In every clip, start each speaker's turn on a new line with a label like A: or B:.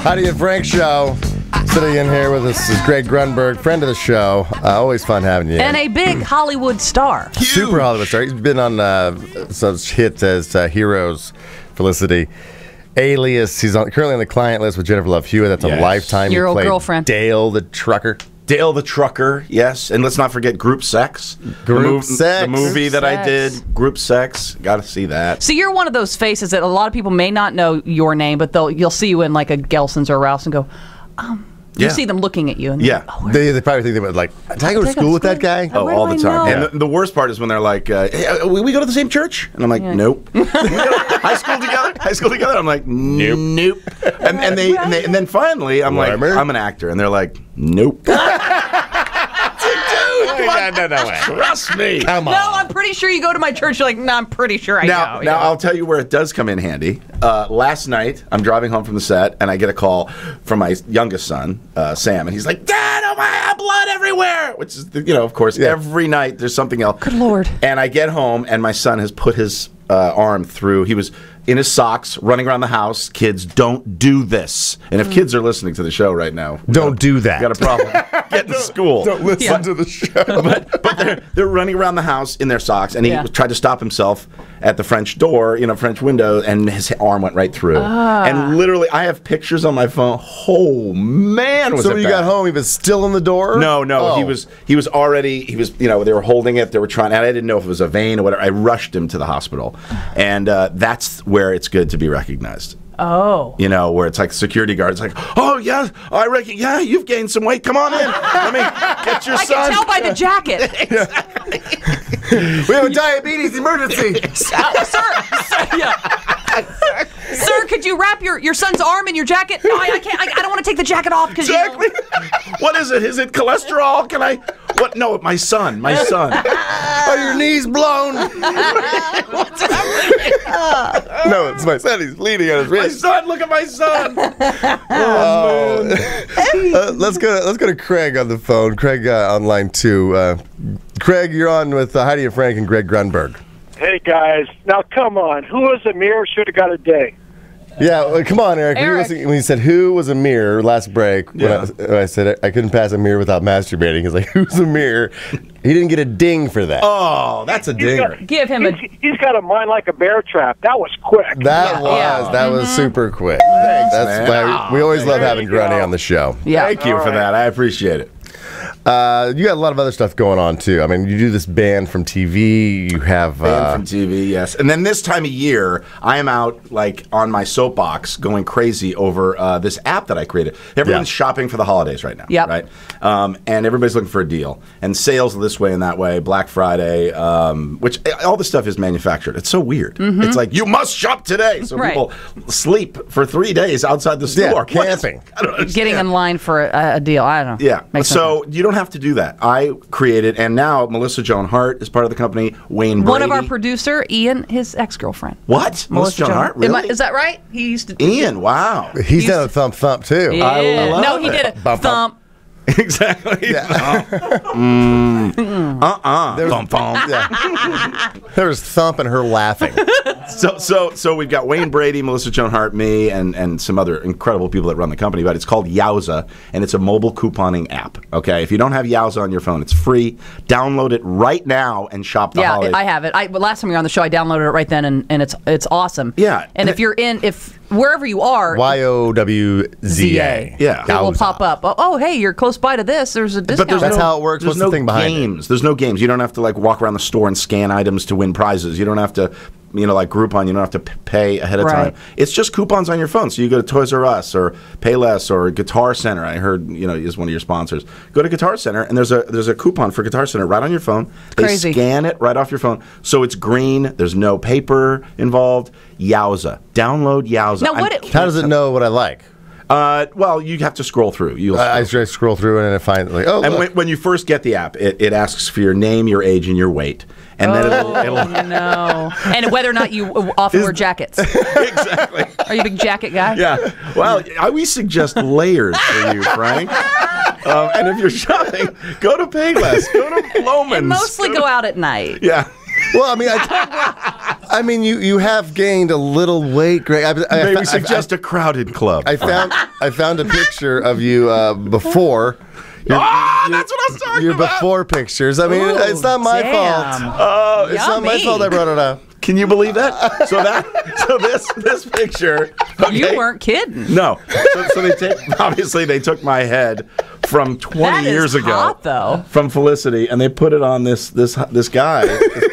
A: Heidi and Frank show. Sitting in here with us is Greg Grunberg, friend of the show. Always fun having you.
B: And a big Hollywood star.
A: Huge. Super Hollywood star. He's been on such hits as Heroes, Felicity, Alias. He's currently on the client list with Jennifer Love Hewitt. That's a Lifetime.
B: Your
A: he
B: old
A: played
B: girlfriend.
A: Dale the Trucker.
C: Dale the Trucker, yes. And let's not forget Group Sex. The movie that I did, Group Sex. Got to see that.
B: So you're one of those faces that a lot of people may not know your name, but you'll see you in like a Gelson's or a Ralph's and go, you see them looking at you. And
C: yeah.
A: They probably think they would like, did I go to school with that guy?
C: Oh, all the time. And the worst part is when they're like, hey, we go to the same church? And I'm like, nope. We go to high school together? High school together? I'm like, nope. And then finally, I'm like, I'm an actor. And they're like, nope. No way. Trust me.
A: Come on.
B: No, I'm pretty sure you go to my church. You're like, no, I'm pretty sure I know.
C: Now, I'll tell you where it does come in handy. Last night, I'm driving home from the set, and I get a call from my youngest son, Sam, and he's like, Dad, oh my, blood everywhere! Which is, of course, every night there's something else.
B: Good Lord.
C: And I get home, and my son has put his arm through. He was in his socks, running around the house. Kids, don't do this. And if kids are listening to the show right now,
A: don't do that.
C: We got a problem. Get to school.
A: Don't listen to the show.
C: But they're running around the house in their socks, and he tried to stop himself at the French door, French window, and his arm went right through. And literally, I have pictures on my phone. Oh man, was it
A: So when you got home, he was still in the door?
C: No, he was already, they were holding it, they were trying, and I didn't know if it was a vein or whatever. I rushed him to the hospital. And that's where it's good to be recognized.
B: Oh.
C: Where it's like security guards, like, oh, yeah, I reckon, yeah, you've gained some weight. Come on in. Let me get your son.
B: I can tell by the jacket.
A: We have a diabetes emergency.
B: Sir, could you wrap your son's arm in your jacket? No, I can't. I don't want to take the jacket off.
C: Exactly. What is it? Is it cholesterol? Can I? What? No, my son.
A: Are your knees blown?
C: What's happening?
A: No, it's my son. He's bleeding on his wrist.
C: My son, look at my son.
A: Let's go to Craig on the phone. Craig on line 2. Craig, you're on with Heidi and Frank and Greg Grunberg.
D: Hey, guys. Now, come on. Who was a mirror should have got a day?
A: Yeah, well, come on, Eric. When you said who was a mirror last break, when I said I couldn't pass a mirror without masturbating, he's like, who's a mirror? He didn't get a ding for that.
C: Oh, that's a dinger.
B: Give him
D: He's got a mind like a bear trap. That was quick.
A: That was super quick. Thanks, that's why we always love having Grunny on the show.
B: Yeah.
C: Thank you for that. I appreciate it.
A: You got a lot of other stuff going on, too. I mean, you do this band from TV. You have...
C: Band from TV, yes. And then this time of year, I am out, like, on my soapbox going crazy over this app that I created. Everyone's shopping for the holidays right now, right? And everybody's looking for a deal. And sales this way and that way, Black Friday, which all this stuff is manufactured. It's so weird. It's like, you must shop today. So people sleep for 3 days outside the store.
A: Camping.
C: I don't understand.
B: getting in line for a deal. I don't know.
C: Yeah. So you don't have to do that. I created, and now Melissa Joan Hart is part of the company. Wayne Brady.
B: One of our producer, Ian, his ex-girlfriend.
C: What? Melissa Joan Hart? Really?
B: Is that right? He used to.
C: Ian, wow.
A: He's done a thump thump too.
B: Yeah.
C: I love
B: No, he did a thump.
C: Exactly.
A: Yeah. There was thump and her laughing.
C: So we've got Wayne Brady, Melissa Joan Hart, me, and some other incredible people that run the company. But it's called Yowza, and it's a mobile couponing app. Okay, if you don't have Yowza on your phone, it's free. Download it right now and shop the holidays.
B: Yeah, I have it. Last time you were on the show, I downloaded it right then, and it's awesome.
C: Yeah.
B: And if wherever you are,
A: YOWZA.
C: Yeah.
B: it will pop up. Oh, hey, you're close by to this. There's a discount.
A: That's how it works. What's the thing behind
C: it? There's no games. You don't have to like walk around the store and scan items to win prizes. You don't have to, like Groupon. You don't have to pay ahead of time. It's just coupons on your phone. So you go to Toys R Us or Payless or Guitar Center. I heard is one of your sponsors. Go to Guitar Center and there's a coupon for Guitar Center right on your phone. They scan it right off your phone, so it's green. There's no paper involved. Yowza. Download Yowza.
B: Now,
A: how does it know what I like?
C: Well, you have to scroll through.
A: I scroll through and I find like,
C: and when you first get the app, it asks for your name, your age, and your weight, and then it'll
B: no, and whether or not you often wear jackets.
C: Exactly.
B: Are you a big jacket guy?
C: Yeah. Well, we suggest layers for you, Frank. And if you're shopping, go to Payless, go to Loman's.
B: And mostly go out at night.
C: Yeah.
A: Well, I mean, I mean, you have gained a little weight, Greg.
C: Maybe suggest a crowded club.
A: I found a picture of you before.
C: That's what I was talking
A: your
C: about.
A: Before pictures. I mean, it's not my fault.
C: Oh,
A: it's not my fault I brought it up.
C: Can you believe that? So this picture. Okay,
B: You weren't kidding.
C: No. So they took my head from 20 years ago,
B: hot, though.
C: from Felicity, and they put it on this guy, this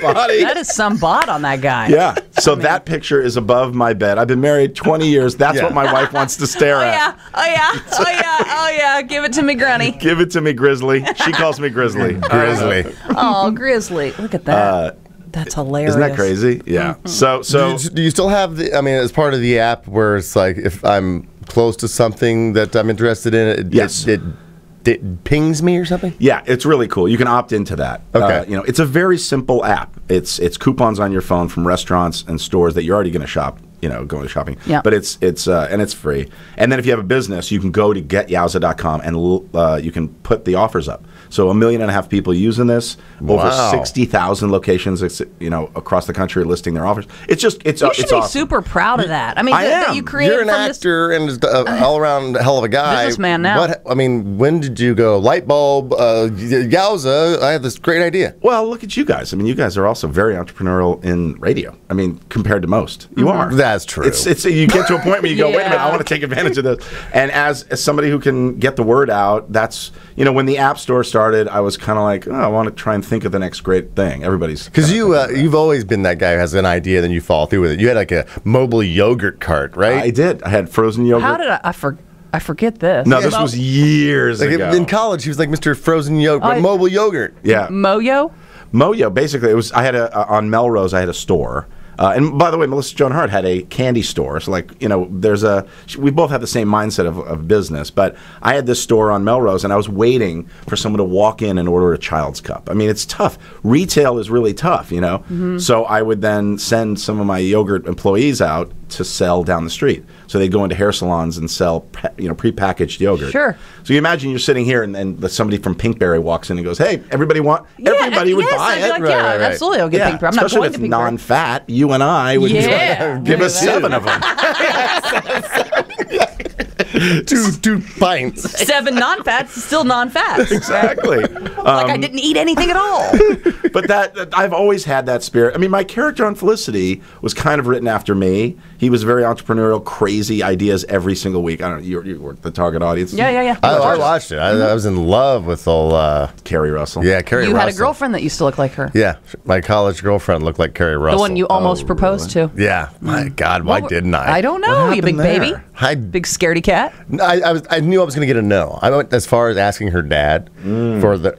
C: body.
B: That is some bot on that guy.
C: Yeah. So that picture is above my bed. I've been married 20 years. That's what my wife wants to stare at.
B: Oh yeah. Give it to me, Granny.
C: Give it to me, Grizzly. She calls me Grizzly.
A: Grizzly.
B: Oh, Grizzly. Look at that. That's hilarious.
C: Isn't that crazy? Yeah. So
A: do you still have the? I mean, as part of the app, where it's like if I'm close to something that I'm interested in, it pings me or something.
C: Yeah, it's really cool. You can opt into that.
A: Okay.
C: It's a very simple app. It's coupons on your phone from restaurants and stores that you're already going to shop. Going shopping.
B: Yeah.
C: But it's and it's free. And then if you have a business, you can go to getyowza.com and you can put the offers up. So 1.5 million people using this. Over 60,000 locations, across the country are listing their offers. It's
B: You should be
C: awesome.
B: super proud of that. I mean,
C: I
B: that
C: am.
B: you created
A: You're an
B: from
A: actor and all around hell of a guy.
B: Businessman now.
A: When did you go? Light bulb, Yowza. I have this great idea.
C: Well, look at you guys. I mean, you guys are also very entrepreneurial in radio. I mean, compared to most, you are.
A: That's true.
C: It's you get to a point where you go, wait a minute, I
B: Yeah.
C: want to take advantage of this. And as somebody who can get the word out, that's when the App Store started, I was kind of like, I want to try and think of the next great thing. Everybody's
A: Because you've always been that guy who has an idea, then you follow through with it. You had like a mobile yogurt cart, right?
C: I did. I had frozen yogurt.
B: How did I forget this?
C: No, this was years
A: Like
C: ago.
A: in college, he was like Mr. Frozen Yogurt, mobile yogurt.
C: Yeah,
B: Moyo?
C: Moyo. Basically, it was. I had on Melrose. I had a store. And by the way, Melissa Joan Hart had a candy store. So, we both have the same mindset of business. But I had this store on Melrose, and I was waiting for someone to walk in and order a Child's Cup. I mean, it's tough. Retail is really tough,
B: Mm-hmm.
C: So I would then send some of my yogurt employees out to sell down the street. So they'd go into hair salons and sell, prepackaged yogurt.
B: Sure.
C: So you imagine you're sitting here, and somebody from Pinkberry walks in and goes, "Hey, everybody would buy
B: I'd be
C: it."
B: like,
A: Right.
B: absolutely. I'll get
C: Yeah,
B: Pink Bear. I'm not
C: especially
B: going
C: if
B: to
C: it's
B: Pink Bear.
C: non-fat. You and I would
B: Yeah.
C: give us
B: Look at
C: 7 of them.
A: 2 pints.
B: 7 non-fats, still non-fats.
C: Exactly.
B: Like I didn't eat anything at all.
C: But that I've always had that spirit. I mean, my character on Felicity was kind of written after me. He was very entrepreneurial, crazy ideas every single week. I don't know. You were the target audience.
B: Yeah.
A: I watched it. I was in love with old
C: Carrie Russell.
A: Yeah, Carrie
B: You
A: Russell.
B: had a girlfriend that used to look like her.
A: Yeah, my college girlfriend looked like Carrie Russell.
B: The one you almost proposed to.
A: Yeah, my God, why didn't I?
B: I don't know, you big
C: happened there?
B: baby.
A: I
B: Big scaredy cat.
A: I knew I was going to get a no. I went as far as asking her dad for the.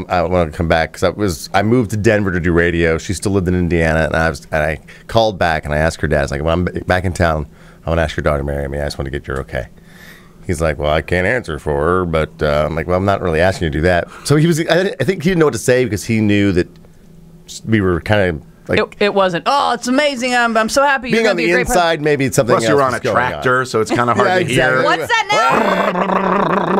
A: I want to come back because I moved to Denver to do radio. She still lived in Indiana, and I called back and I asked her dad. I was like, "When I'm back in town, I want to ask your daughter to marry me. I just want to get your okay." He's like, "Well, I can't answer for her," but I'm like, "Well, I'm not really asking you to do that." So he was. I think he didn't know what to say because he knew that we were kind of. Like,
B: It wasn't. Oh, it's amazing. I'm so happy.
A: being
B: You're
A: on
B: gonna
A: the
B: be a great
A: inside, maybe it's something
C: Plus,
A: else.
C: you're on
A: was
C: a
A: going
C: tractor, so it's kind of hard
A: Yeah,
C: to hear.
A: exactly.
B: What's that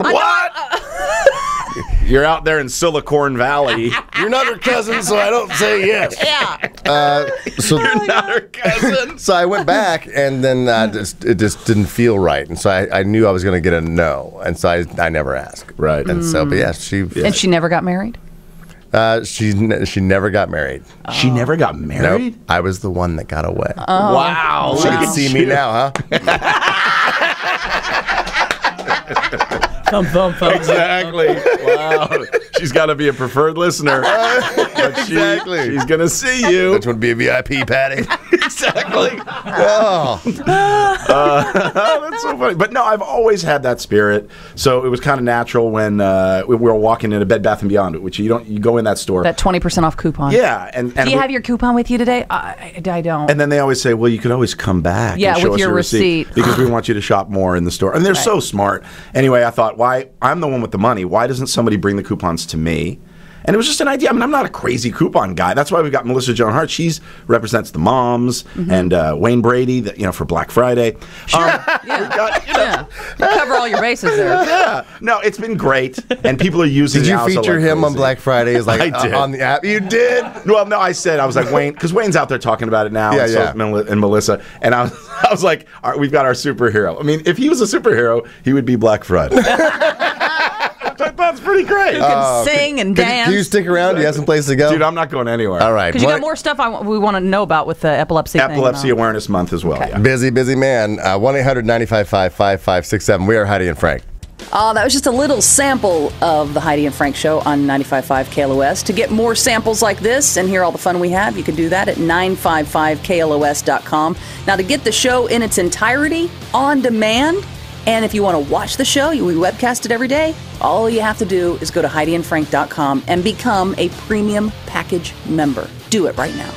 B: now?
C: What? You're out there in Silicon Valley.
A: You're not her cousin, so I don't say yes.
B: Yeah.
A: So
C: You're not her cousin.
A: So I went back, and then it just didn't feel right, and so I knew I was going to get a no, and so I never asked.
C: Right.
A: And so, but yeah,
B: And she never got married?
A: she never got married.
C: She never got
A: Nope,
C: married?
A: I was the one that got away.
C: Wow.
A: She can see me now, huh?
C: Exactly. Wow. She's got to be a preferred listener. But
A: Exactly.
C: She's going to see you.
A: Which would be a VIP, Patty?
C: Exactly.
A: Oh,
C: That's so funny. But no, I've always had that spirit. So it was kind of natural when we were walking into Bed Bath & Beyond, which you go in that store.
B: That 20% off coupon.
C: Yeah. And
B: Do you have your coupon with you today? I don't.
C: And then they always say, well, you could always come back
B: Yeah,
C: and show
B: with
C: us
B: your
C: your
B: receipt.
C: because we want you to shop more in the store. And they're so smart. Anyway, I thought, why? I'm the one with the money. Why doesn't somebody bring the coupons to me? And it was just an idea. I mean, I'm not a crazy coupon guy. That's why we've got Melissa Joan Hart. She represents the moms, and Wayne Brady, for Black Friday.
B: Sure. You cover all your bases there.
C: Yeah. No, it's been great, and people are using it.
A: Did you feature him on Black Friday? As
C: I did.
A: On the app? You did?
C: Well, no, I was like, Wayne, because Wayne's out there talking about it now, and Melissa, and I was like, all right, we've got our superhero. I mean, if he was a superhero, he would be Black Friday. That's pretty great.
B: Who can sing and dance.
A: Can you stick around? Do you have some place to go?
C: Dude, I'm not going anywhere.
A: All right.
B: Because you got more stuff we want to know about with the epilepsy thing.
C: Epilepsy Awareness Month as well.
B: Okay.
C: Yeah.
A: Busy man. 1-800-955-5567. We are Heidi and Frank.
B: That was just a little sample of the Heidi and Frank Show on 95.5 KLOS. To get more samples like this and hear all the fun we have, you can do that at 955KLOS.com. Now, to get the show in its entirety, on demand, and if you want to watch the show, we webcast it every day, all you have to do is go to HeidiandFrank.com and become a premium package member. Do it right now.